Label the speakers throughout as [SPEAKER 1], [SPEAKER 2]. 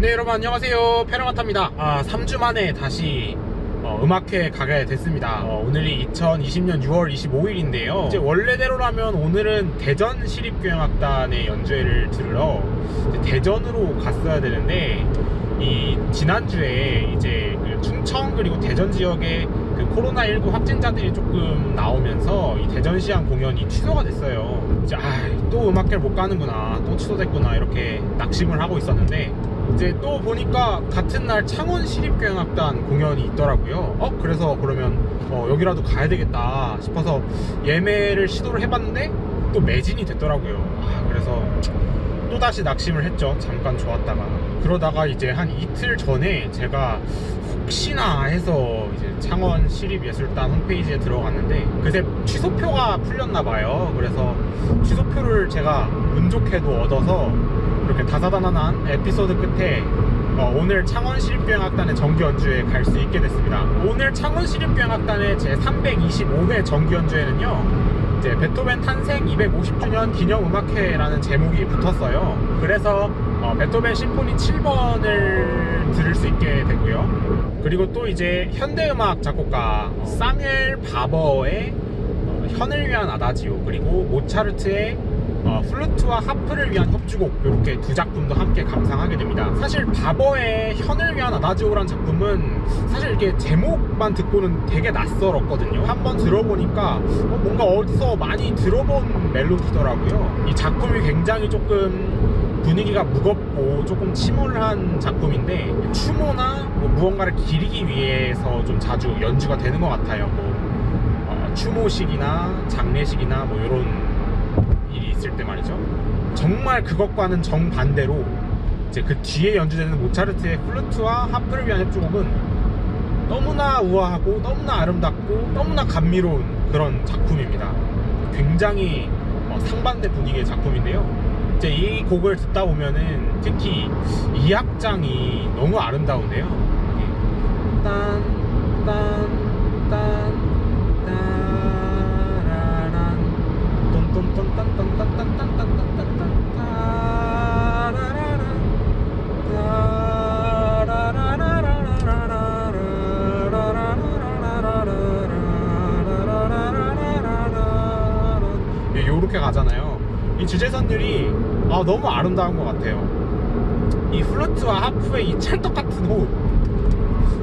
[SPEAKER 1] 네, 여러분 안녕하세요. 페르마타입니다. 3주 만에 다시 음악회 가게 됐습니다. 오늘이 2020년 6월 25일인데요 이제 원래대로라면 오늘은 대전 시립교향악단의 연주회를 들으러 대전으로 갔어야 되는데, 이 지난주에 이제 그 충청 그리고 대전 지역에 그 코로나19 확진자들이 조금 나오면서 이 대전시향 공연이 취소가 됐어요. 이제 또 음악회를 못 가는구나, 또 취소됐구나, 이렇게 낙심을 하고 있었는데, 이제 또 보니까 같은 날 창원시립교향악단 공연이 있더라고요. 그래서 그러면 여기라도 가야 되겠다 싶어서 예매를 시도를 해봤는데 또 매진이 됐더라고요. 그래서 또다시 낙심을 했죠. 잠깐 좋았다가. 그러다가 이제 한 이틀 전에 제가 혹시나 해서 이제 창원시립예술단 홈페이지에 들어갔는데 그새 취소표가 풀렸나봐요. 그래서 취소표를 제가 운 좋게도 얻어서 이렇게 다사다난한 에피소드 끝에 오늘 창원시립교향악단의 정기연주회에 갈 수 있게 됐습니다. 오늘 창원시립교향악단의 제 325회 정기연주회는요, 이제 베토벤 탄생 250주년 기념음악회라는 제목이 붙었어요. 그래서 베토벤 심포니 7번을 들을 수 있게 되고요. 그리고 또 이제 현대음악 작곡가 사뮤엘 바버의 현을 위한 아다지오, 그리고 모차르트의 플루트와 하프를 위한 협주곡, 이렇게 두 작품도 함께 감상하게 됩니다. 사실 바버의 현을 위한 아다지오라는 작품은 사실 이렇게 제목만 듣고는 되게 낯설었거든요. 한번 들어보니까 뭔가 어디서 많이 들어본 멜로디더라고요. 이 작품이 굉장히 조금 분위기가 무겁고 조금 침울한 작품인데, 추모나 무언가를 기리기 위해서 좀 자주 연주가 되는 것 같아요. 추모식이나 장례식이나 이런 일이 있을 때 말이죠. 정말 그것과는 정반대로 이제 그 뒤에 연주되는 모차르트의 플루트와 하프를 위한 협주곡은 너무나 우아하고 너무나 아름답고 너무나 감미로운 그런 작품입니다. 굉장히 상반대 분위기의 작품인데요, 이제 이 곡을 듣다 보면은 특히 이 악장이 너무 아름다운데요. 딴딴딴 요렇게 가잖아요. 이 주제선율이 너무 아름다운 것 같아요. 이 플루트와 하프의 이 찰떡같은 호흡,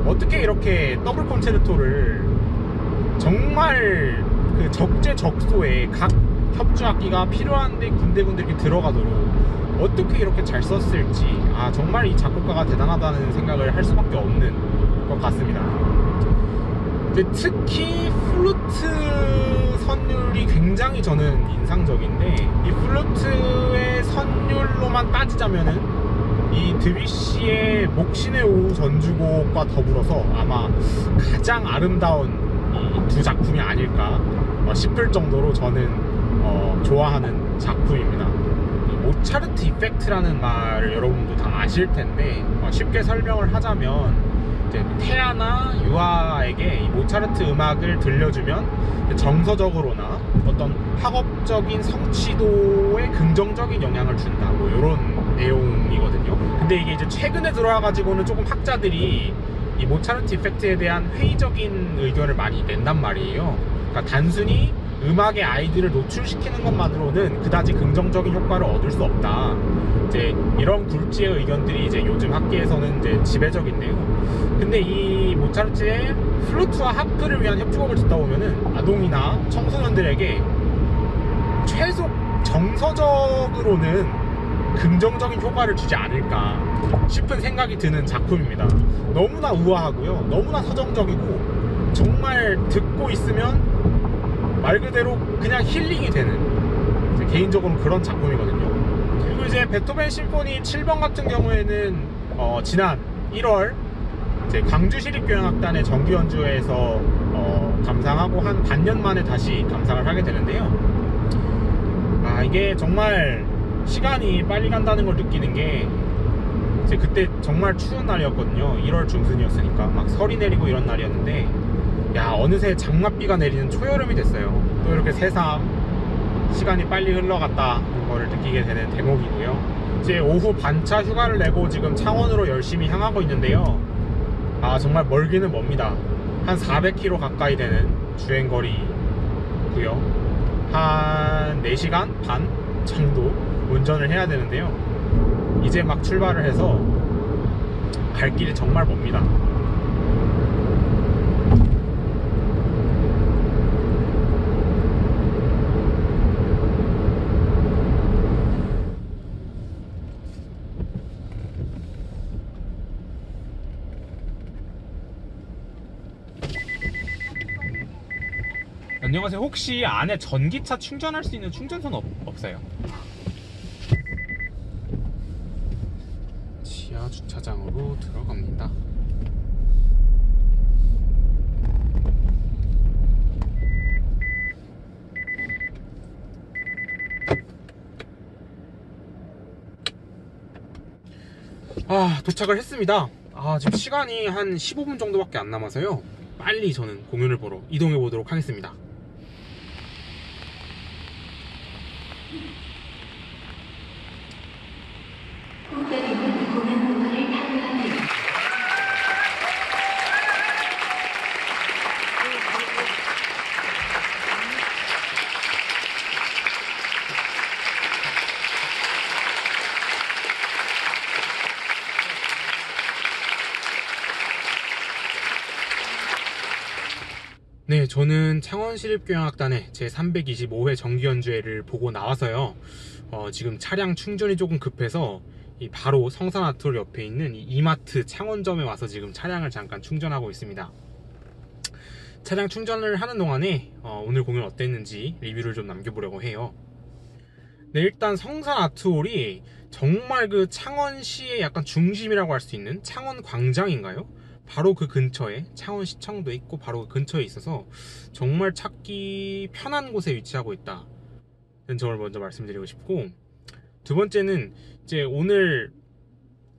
[SPEAKER 1] 어떻게 이렇게 더블 콘체르토를 정말 그 적재적소에 각 협주악기가 필요한데 군데군데 이렇게 들어가도록 어떻게 이렇게 잘 썼을지, 정말 이 작곡가가 대단하다는 생각을 할 수밖에 없는 것 같습니다. 특히 플루트 선율이 굉장히 저는 인상적인데, 이 플루트의 선율로만 따지자면은 이 드뷔시의 목신의 오후 전주곡과 더불어서 아마 가장 아름다운 이 두 작품이 아닐까 싶을 정도로 저는 좋아하는 작품입니다. 모차르트 이펙트라는 말을 여러분도 다 아실 텐데, 쉽게 설명을 하자면 이제 태아나 유아에게 이 모차르트 음악을 들려주면 정서적으로나 어떤 학업적인 성취도에 긍정적인 영향을 준다, 이런 내용이거든요. 근데 이게 이제 최근에 들어와가지고는 조금 학자들이 이 모차르트 이펙트에 대한 회의적인 의견을 많이 낸단 말이에요. 그러니까 단순히 음악의 아이들을 노출시키는 것만으로는 그다지 긍정적인 효과를 얻을 수 없다, 이제 이런 굴지의 의견들이 이제 요즘 학계에서는 이제 지배적인데요. 근데 이 모차르트의 플루트와 하프를 위한 협주곡을 듣다 보면은 아동이나 청소년들에게 최소 정서적으로는 긍정적인 효과를 주지 않을까 싶은 생각이 드는 작품입니다. 너무나 우아하고요, 너무나 서정적이고, 정말 듣고 있으면 말 그대로 그냥 힐링이 되는, 개인적으로는 그런 작품이거든요. 그리고 이제 베토벤 심포니 7번 같은 경우에는 지난 1월 이제 광주시립교향악단의 정기연주회에서 감상하고 한 반년 만에 다시 감상을 하게 되는데요. 이게 정말 시간이 빨리 간다는 걸 느끼는 게, 이제 그때 정말 추운 날이었거든요. 1월 중순이었으니까 막 설이 내리고 이런 날이었는데, 어느새 장맛비가 내리는 초여름이 됐어요. 또 이렇게 새삼 시간이 빨리 흘러갔다는 거를 느끼게 되는 대목이고요. 이제 오후 반차 휴가를 내고 지금 창원으로 열심히 향하고 있는데요. 정말 멀기는 멉니다. 한 400km 가까이 되는 주행거리고요. 한 4시간 반 정도 운전을 해야 되는데요. 이제 막 출발을 해서 갈 길이 정말 멉니다. 안녕하세요. 혹시 안에 전기차 충전할 수 있는 충전소는 없어요? 지하 주차장으로 들어갑니다. 도착을 했습니다. 지금 시간이 한 15분 정도밖에 안 남아서요. 빨리 저는 공연을 보러 이동해 보도록 하겠습니다. 네, 저는 창원시립교향악단의 제325회 정기연주회를 보고 나와서요. 지금 차량 충전이 조금 급해서 바로 성산아트홀 옆에 있는 이 이마트 창원점에 와서 지금 차량을 잠깐 충전하고 있습니다. 차량 충전을 하는 동안에 오늘 공연 어땠는지 리뷰를 좀 남겨보려고 해요. 네, 일단 성산아트홀이 정말 그 창원시의 약간 중심이라고 할 수 있는 창원광장인가요? 바로 그 근처에 창원시청도 있고 바로 그 근처에 있어서 정말 찾기 편한 곳에 위치하고 있다 는 점을 먼저 말씀드리고 싶고, 두 번째는 이제 오늘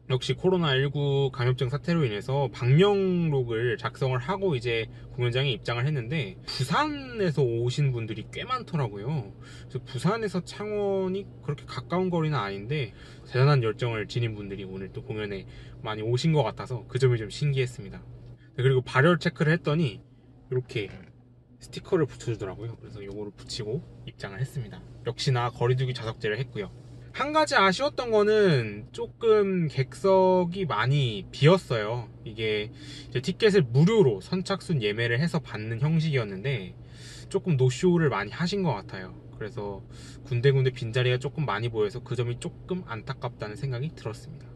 [SPEAKER 1] 역시 코로나19 감염증 사태로 인해서 방명록을 작성을 하고 이제 공연장에 입장을 했는데 부산에서 오신 분들이 꽤 많더라고요. 그래서 부산에서 창원이 그렇게 가까운 거리는 아닌데 대단한 열정을 지닌 분들이 오늘 또 공연에 많이 오신 것 같아서 그 점이 좀 신기했습니다. 그리고 발열 체크를 했더니 이렇게 스티커를 붙여주더라고요. 그래서 이거를 붙이고 입장을 했습니다. 역시나 거리두기 좌석제를 했고요. 한 가지 아쉬웠던 거는 조금 객석이 많이 비었어요. 이게 이제 티켓을 무료로 선착순 예매를 해서 받는 형식이었는데 조금 노쇼를 많이 하신 것 같아요. 그래서 군데군데 빈자리가 조금 많이 보여서 그 점이 조금 안타깝다는 생각이 들었습니다.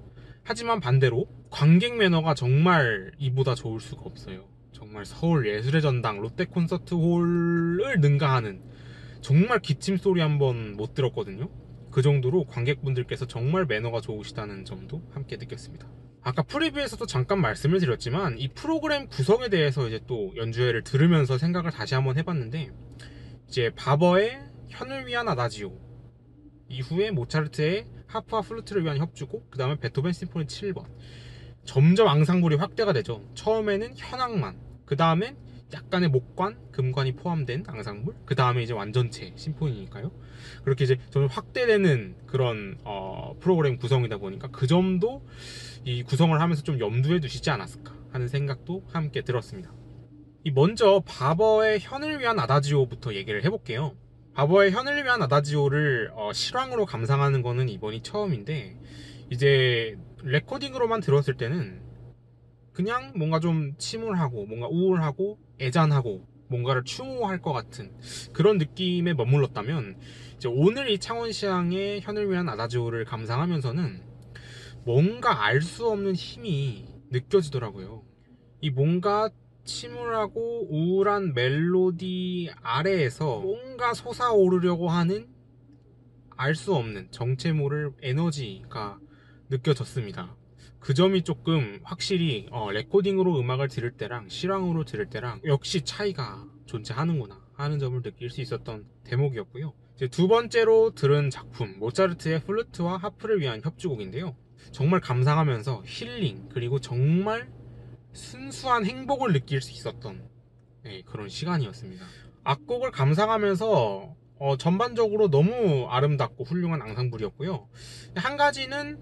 [SPEAKER 1] 하지만 반대로 관객 매너가 정말 이보다 좋을 수가 없어요. 정말 서울 예술의 전당 롯데콘서트홀을 능가하는 정말 기침 소리 한번 못 들었거든요. 그 정도로 관객분들께서 정말 매너가 좋으시다는 점도 함께 느꼈습니다. 아까 프리뷰에서도 잠깐 말씀을 드렸지만 이 프로그램 구성에 대해서 이제 또 연주회를 들으면서 생각을 다시 한번 해봤는데, 이제 바버의 현을 위한 아다지오 이후에 모차르트의 하프와 플루트를 위한 협주곡, 그 다음에 베토벤 심포니 7번, 점점 앙상블이 확대가 되죠. 처음에는 현악만, 그 다음엔 약간의 목관, 금관이 포함된 앙상블, 그 다음에 이제 완전체 심포니니까요. 그렇게 이제 점점 확대되는 그런 프로그램 구성이다 보니까 그 점도 이 구성을 하면서 좀 염두에 두시지 않았을까 하는 생각도 함께 들었습니다. 먼저 바버의 현을 위한 아다지오부터 얘기를 해볼게요. 바버의 현을 위한 아다지오를 실황으로 감상하는 거는 이번이 처음인데, 이제 레코딩으로만 들었을 때는 그냥 뭔가 좀 침울하고 뭔가 우울하고 애잔하고 뭔가를 추모할 것 같은 그런 느낌에 머물렀다면, 이제 오늘 이 창원시향의 현을 위한 아다지오를 감상하면서는 뭔가 알 수 없는 힘이 느껴지더라고요. 이 뭔가 침울하고 우울한 멜로디 아래에서 뭔가 솟아오르려고 하는 알 수 없는 정체 모를 에너지가 느껴졌습니다. 그 점이 조금 확실히 레코딩으로 음악을 들을 때랑 실황으로 들을 때랑 역시 차이가 존재하는구나 하는 점을 느낄 수 있었던 대목이었고요. 이제 두 번째로 들은 작품, 모차르트의 플루트와 하프를 위한 협주곡인데요. 정말 감상하면서 힐링, 그리고 정말 순수한 행복을 느낄 수 있었던 그런 시간이었습니다. 악곡을 감상하면서 전반적으로 너무 아름답고 훌륭한 앙상블이었고요. 한 가지는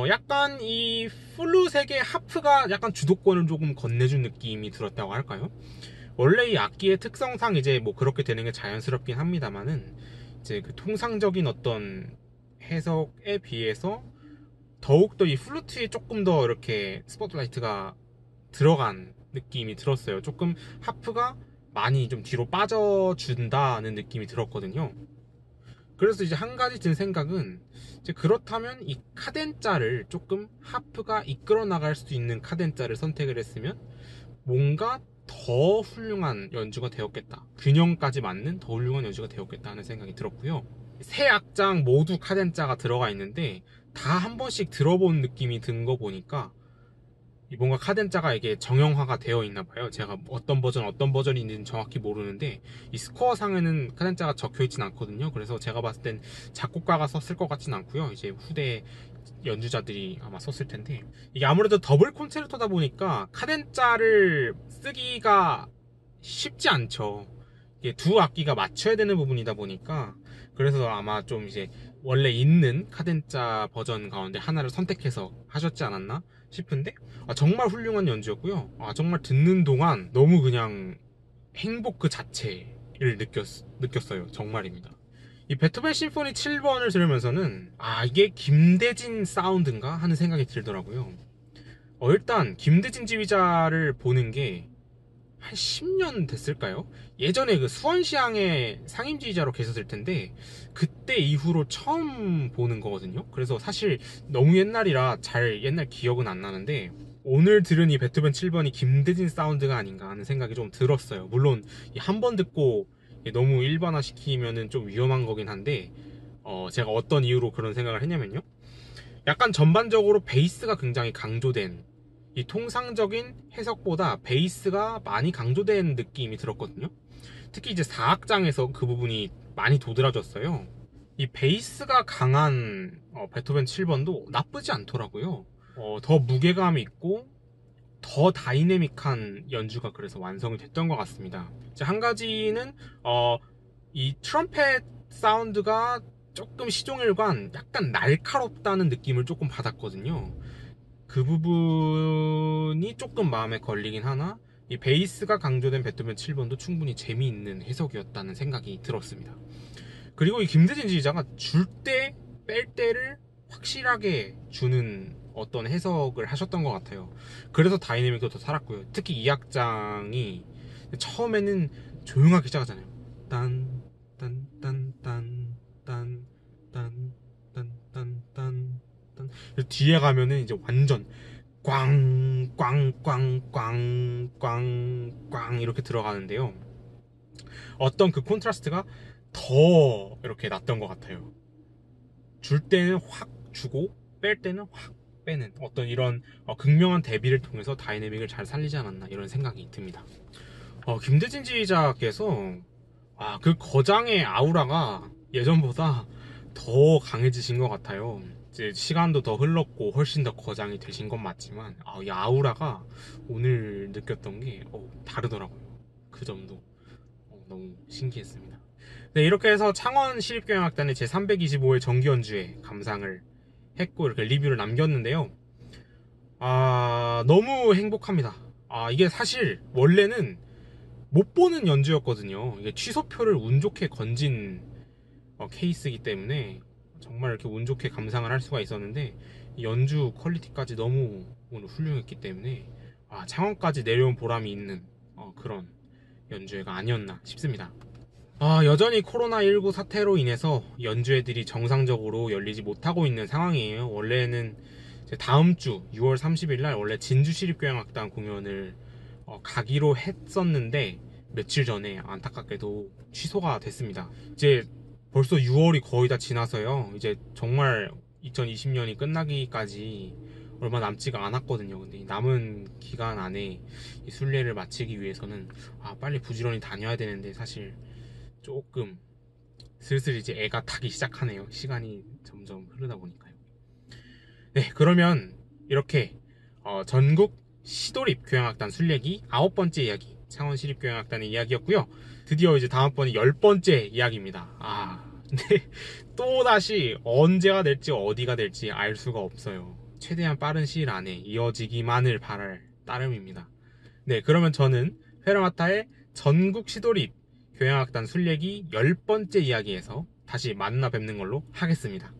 [SPEAKER 1] 약간 이 플룻에게 하프가 약간 주도권을 조금 건네준 느낌이 들었다고 할까요? 원래 이 악기의 특성상 이제 뭐 그렇게 되는 게 자연스럽긴 합니다만은 이제 그 통상적인 어떤 해석에 비해서 더욱더 이 플루트에 조금 더 이렇게 스포트라이트가 들어간 느낌이 들었어요. 조금 하프가 많이 좀 뒤로 빠져준다는 느낌이 들었거든요. 그래서 이제 한 가지 든 생각은 이제 그렇다면 이 카덴자를 조금 하프가 이끌어 나갈 수 있는 카덴자를 선택을 했으면 뭔가 더 훌륭한 연주가 되었겠다. 균형까지 맞는 더 훌륭한 연주가 되었겠다 하는 생각이 들었고요. 세 악장 모두 카덴자가 들어가 있는데 다 한 번씩 들어본 느낌이 든 거 보니까 뭔가 카덴자가 이게 정형화가 되어 있나 봐요. 제가 어떤 버전이 있는지 정확히 모르는데 이 스코어 상에는 카덴자가 적혀 있진 않거든요. 그래서 제가 봤을 땐 작곡가가 썼을 것 같진 않고요. 이제 후대 연주자들이 아마 썼을 텐데 이게 아무래도 더블 콘체르토다 보니까 카덴자를 쓰기가 쉽지 않죠. 이게 두 악기가 맞춰야 되는 부분이다 보니까 그래서 아마 좀 이제 원래 있는 카덴자 버전 가운데 하나를 선택해서 하셨지 않았나 싶은데 정말 훌륭한 연주였고요. 정말 듣는 동안 너무 그냥 행복 그 자체를 느꼈어요. 정말입니다. 이 베토벤 심포니 7번을 들으면서는 이게 김대진 사운드인가 하는 생각이 들더라고요. 일단 김대진 지휘자를 보는 게 한 10년 됐을까요? 예전에 그 수원시향의 상임지휘자로 계셨을 텐데 그때 이후로 처음 보는 거거든요. 그래서 사실 너무 옛날이라 잘 옛날 기억은 안 나는데 오늘 들은 이 베토벤 7번이 김대진 사운드가 아닌가 하는 생각이 좀 들었어요. 물론 한 번 듣고 너무 일반화 시키면은 좀 위험한 거긴 한데 제가 어떤 이유로 그런 생각을 했냐면요, 약간 전반적으로 베이스가 굉장히 강조된, 이 통상적인 해석보다 베이스가 많이 강조된 느낌이 들었거든요. 특히 이제 4악장에서 그 부분이 많이 도드라졌어요. 이 베이스가 강한 베토벤 7번도 나쁘지 않더라고요. 더 무게감이 있고 더 다이내믹한 연주가 그래서 완성이 됐던 것 같습니다. 이제 한 가지는 이 트럼펫 사운드가 조금 시종일관 약간 날카롭다는 느낌을 조금 받았거든요. 그 부분이 조금 마음에 걸리긴 하나 이 베이스가 강조된 베토벤 7번도 충분히 재미있는 해석이었다는 생각이 들었습니다. 그리고 이 김대진 지휘자가 줄 때 뺄 때를 확실하게 주는 어떤 해석을 하셨던 것 같아요. 그래서 다이내믹도 더 살았고요. 특히 이 악장이 처음에는 조용하게 시작하잖아요. 딴, 딴, 딴, 딴, 딴, 딴, 딴, 딴, 딴, 딴. 뒤에 가면은 이제 완전 꽝, 꽝, 꽝, 꽝, 꽝, 꽝 이렇게 들어가는데요. 어떤 그 콘트라스트가 더 이렇게 났던 것 같아요. 줄 때는 확 주고 뺄 때는 확 빼는 어떤 이런 극명한 대비를 통해서 다이내믹을 잘 살리지 않았나 이런 생각이 듭니다. 김대진 지휘자께서 그 거장의 아우라가 예전보다 더 강해지신 것 같아요. 이제 시간도 더 흘렀고 훨씬 더 거장이 되신 건 맞지만 이 아우라가 오늘 느꼈던 게 다르더라고요. 그 점도 너무 신기했습니다. 네, 이렇게 해서 창원 시립교향악단의 제 325회 정기 연주에 감상을 했고 이렇게 리뷰를 남겼는데요. 너무 행복합니다. 이게 사실 원래는 못 보는 연주였거든요. 이게 취소표를 운 좋게 건진 케이스이기 때문에 정말 이렇게 운 좋게 감상을 할 수가 있었는데 연주 퀄리티까지 너무 오늘 훌륭했기 때문에 창원까지 내려온 보람이 있는 그런 연주회가 아니었나 싶습니다. 여전히 코로나19 사태로 인해서 연주회들이 정상적으로 열리지 못하고 있는 상황이에요. 원래는 다음 주 6월 30일 날 원래 진주시립교향악단 공연을 가기로 했었는데 며칠 전에 안타깝게도 취소가 됐습니다. 이제 벌써 6월이 거의 다 지나서요. 이제 정말 2020년이 끝나기까지 얼마 남지가 않았거든요. 근데 남은 기간 안에 이 순례를 마치기 위해서는 빨리 부지런히 다녀야 되는데 사실 조금 슬슬 이제 애가 타기 시작하네요. 시간이 점점 흐르다 보니까요. 네, 그러면 이렇게 전국 시도립 교향악단 순례기 9번째 이야기 창원시립교향악단의 이야기였고요. 드디어 이제 다음번이 10번째 이야기입니다. 근데 또다시 언제가 될지 어디가 될지 알 수가 없어요. 최대한 빠른 시일 안에 이어지기만을 바랄 따름입니다. 네, 그러면 저는 페르마타의 전국 시도립 교향악단 순례기 10번째 이야기에서 다시 만나 뵙는 걸로 하겠습니다.